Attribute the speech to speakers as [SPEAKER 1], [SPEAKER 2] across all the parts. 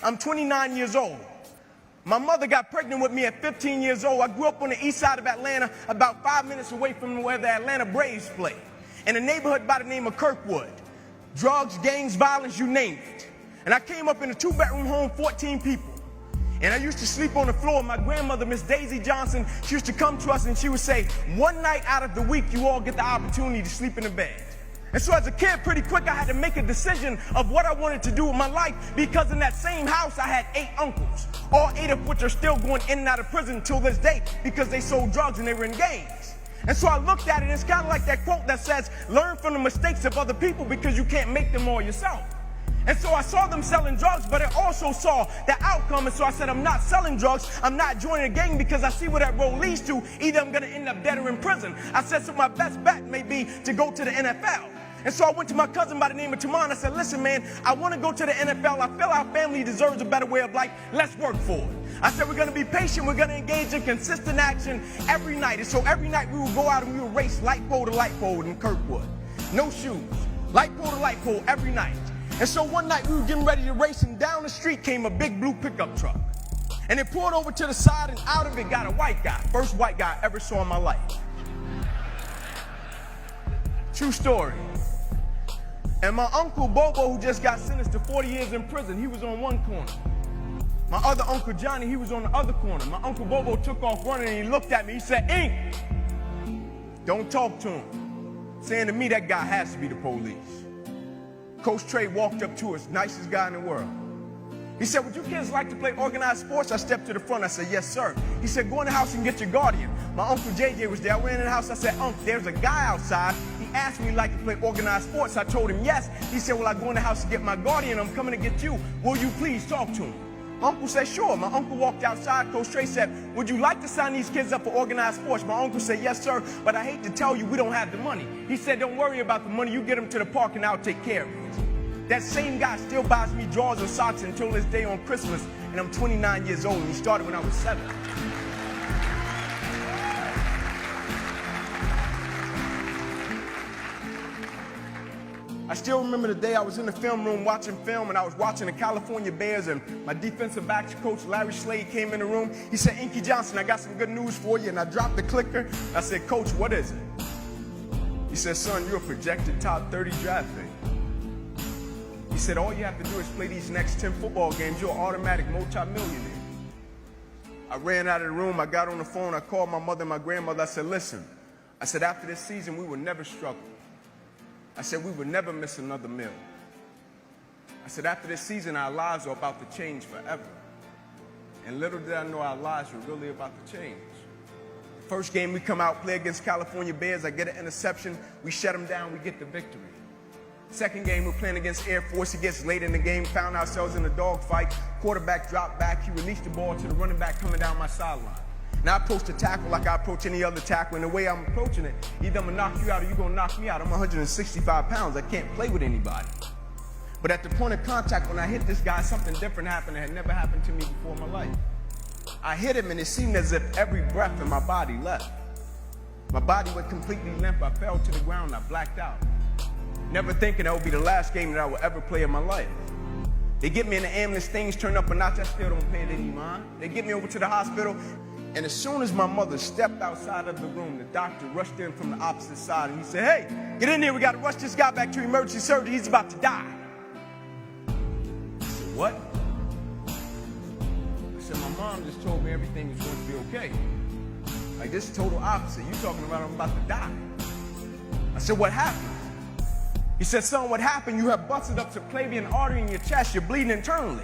[SPEAKER 1] I'm 29 years old. My mother got pregnant with me at 15 years old. I grew up on the east side of Atlanta, about 5 minutes away from where the Atlanta Braves play, in a neighborhood by the name of Kirkwood. Drugs, gangs, violence, you name it. And I came up in a 2-bedroom home, 14 people. And I used to sleep on the floor. My grandmother, Miss Inky Johnson, she used to come to us and she would say, one night out of the week, you all get the opportunity to sleep in the bed. And so as a kid, pretty quick, I had to make a decision of what I wanted to do with my life, because in that same house, I had 8 uncles, all 8 of which are still going in and out of prison till this day because they sold drugs and they were in gangs. And so I looked at it, and it's kind of like that quote that says, learn from the mistakes of other people because you can't make them all yourself. And so I saw them selling drugs, but I also saw the outcome. And so I said, I'm not selling drugs. I'm not joining a gang because I see where that road leads to. Either I'm going to end up dead or in prison. I said, so my best bet may be to go to the NFL. And so I went to my cousin by the name of Tamon. I said, listen, man, I want to go to the NFL. I feel our family deserves a better way of life. Let's work for it. I said, we're going to be patient. We're going to engage in consistent action every night. And so every night we would go out and we would race light pole to light pole in Kirkwood. No shoes. Light pole to light pole every night. And so one night we were getting ready to race, and down the street came a big blue pickup truck. And it pulled over to the side, and out of it got a white guy. First white guy I ever saw in my life. True story. And my uncle Bobo, who just got sentenced to 40 years in prison, he was on one corner. My other uncle Johnny, he was on the other corner. My uncle Bobo took off running, and he looked at me. He said, Ink, don't talk to him. Saying to me, that guy has to be the police. Coach Trey walked up to us, nicest guy in the world. He said, would you kids like to play organized sports? I stepped to the front. I said, yes, sir. He said, go in the house and get your guardian. My uncle JJ was there. I went in the house. I said, Unc, there's a guy outside. He asked me if he'd like to play organized sports. I told him yes. He said, well, I go in the house to get my guardian. I'm coming to get you. Will you please talk to him? My uncle said, sure. My uncle walked outside. Coach Trey said, would you like to sign these kids up for organized sports? My uncle said, yes, sir, but I hate to tell you, we don't have the money. He said, don't worry about the money. You get them to the park and I'll take care of it. That same guy still buys me drawers and socks until this day on Christmas, and I'm 29 years old, and he started when I was 7. I still remember the day I was in the film room watching film, and I was watching the California Bears, and my defensive backs coach, Larry Slade, came in the room. He said, Inky Johnson, I got some good news for you, and I dropped the clicker. I said, Coach, what is it? He said, son, you're a projected top 30 draft pick. He said, all you have to do is play these next 10 football games. You're an automatic multi-millionaire. I ran out of the room. I got on the phone. I called my mother and my grandmother. I said, listen. I said, after this season, we will never struggle. I said, we will never miss another meal. I said, after this season, our lives are about to change forever. And little did I know our lives were really about to change. First game, we come out, play against California Bears. I get an interception. We shut them down. We get the victory. Second game, we're playing against Air Force. It gets late in the game, found ourselves in a dogfight. Quarterback dropped back. He released the ball to the running back coming down my sideline. Now I approach the tackle like I approach any other tackle, and the way I'm approaching it, either I'm going to knock you out or you're going to knock me out. I'm 165 pounds. I can't play with anybody. But at the point of contact, when I hit this guy, something different happened that had never happened to me before in my life. I hit him, and it seemed as if every breath in my body left. My body went completely limp. I fell to the ground. I blacked out. Never thinking that would be the last game that I would ever play in my life. They get me in the ambulance, things turn up a notch, I still don't pay it any mind. They get me over to the hospital, and as soon as my mother stepped outside of the room, the doctor rushed in from the opposite side, and he said, hey, get in here, we got to rush this guy back to emergency surgery, he's about to die. I said, what? I said, my mom just told me everything was going to be okay. Like, this is total opposite. You talking about I'm about to die. I said, what happened? He said, son, what happened? You have busted up subclavian artery in your chest. You're bleeding internally.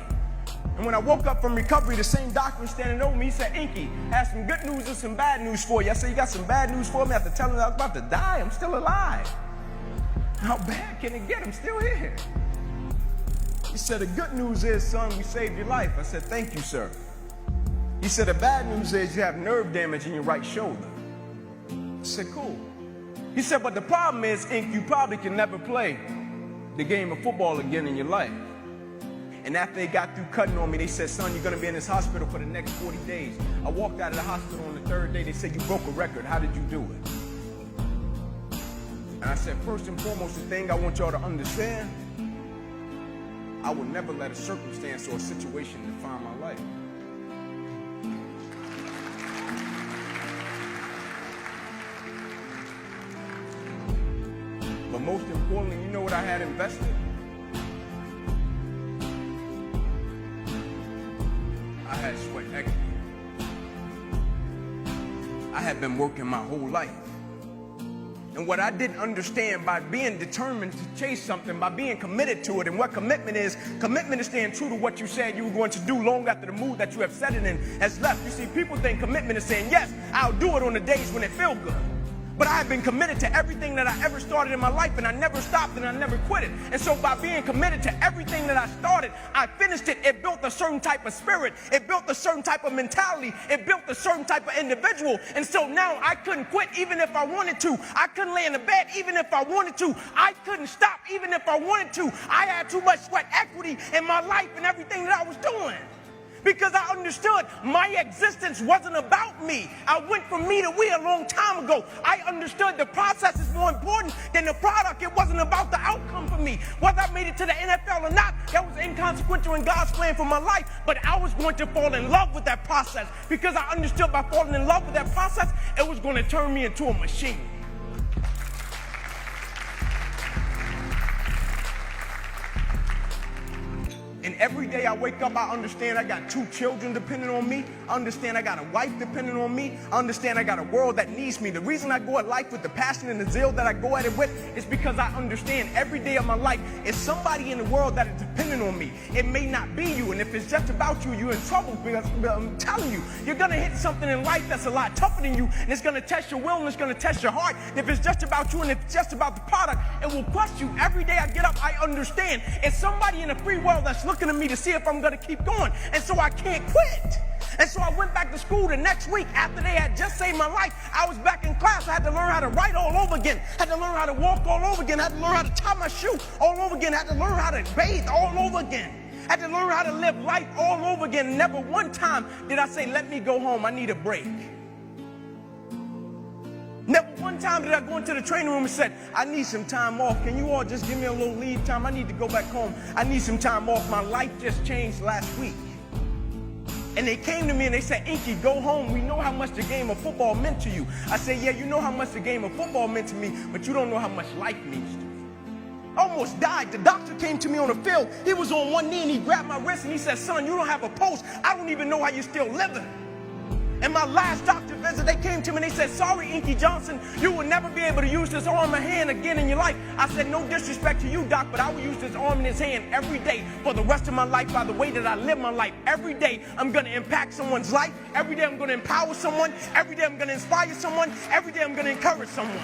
[SPEAKER 1] And when I woke up from recovery, the same doctor was standing over me. He said, Inky, I have some good news and some bad news for you. I said, you got some bad news for me? After telling him I was about to die, I'm still alive. How bad can it get? I'm still here. He said, the good news is, son, we saved your life. I said, thank you, sir. He said, the bad news is you have nerve damage in your right shoulder. I said, cool. He said, but the problem is, Ink, you probably can never play the game of football again in your life. And after they got through cutting on me, they said, son, you're going to be in this hospital for the next 40 days. I walked out of the hospital on the 3rd day. They said, you broke a record. How did you do it? And I said, first and foremost, the thing I want y'all to understand I will never let a circumstance or a situation define my life. But most importantly, you know what I had invested? I had sweat equity. I had been working my whole life. And what I didn't understand, by being determined to chase something, by being committed to it, and what commitment is staying true to what you said you were going to do long after the mood that you have set it in has left. You see, people think commitment is saying, yes, I'll do it on the days when it feels good. But I have been committed to everything that I ever started in my life, and I never stopped and I never quit it. And so by being committed to everything that I started, I finished it. It built a certain type of spirit. It built a certain type of mentality. It built a certain type of individual. And so now I couldn't quit even if I wanted to. I couldn't lay in the bed even if I wanted to. I couldn't stop even if I wanted to. I had too much sweat equity in my life and everything that I was doing. Because I understood my existence wasn't about me. I went from me to we a long time ago. I understood the process is more important than the product. It wasn't about the outcome for me. Whether I made it to the NFL or not, that was inconsequential in God's plan for my life. But I was going to fall in love with that process, because I understood by falling in love with that process, it was going to turn me into a machine. And every day I wake up, I understand I got 2 children depending on me. I understand I got a wife depending on me. I understand I got a world that needs me. The reason I go at life with the passion and the zeal that I go at it with is because I understand every day of my life is somebody in the world that is depending on me. It may not be you, and if it's just about you, you're in trouble, because I'm telling you, you're going to hit something in life that's a lot tougher than you, and it's going to test your will and it's going to test your heart. And if it's just about you and if it's just about the product, it will crush you. Every day I get up, I understand it's somebody in the free world that's looking at me to see if I'm going to keep going. And so I can't quit. And so I went back to school the next week after they had just saved my life. I was back in class. I had to learn how to write all over again. I had to learn how to walk all over again. I had to learn how to tie my shoe all over again. I had to learn how to bathe all over again. I had to learn how to live life all over again. Never one time did I say, let me go home, I need a break. Never one time did I go into the training room and said, I need some time off. Can you all just give me a little leave time? I need to go back home. I need some time off. My life just changed last week. And they came to me and they said, Inky, go home. We know how much the game of football meant to you. I said, yeah, you know how much the game of football meant to me, but you don't know how much life means to me. I almost died. The doctor came to me on the field. He was on one knee and he grabbed my wrist and he said, son, you don't have a pulse. I don't even know how you're still living. And my last doctor visit, they came to me and they said, sorry, Inky Johnson, you will never be able to use this arm and hand again in your life. I said, no disrespect to you, doc, but I will use this arm and this hand every day for the rest of my life by the way that I live my life. Every day I'm going to impact someone's life. Every day I'm going to empower someone. Every day I'm going to inspire someone. Every day I'm going to encourage someone.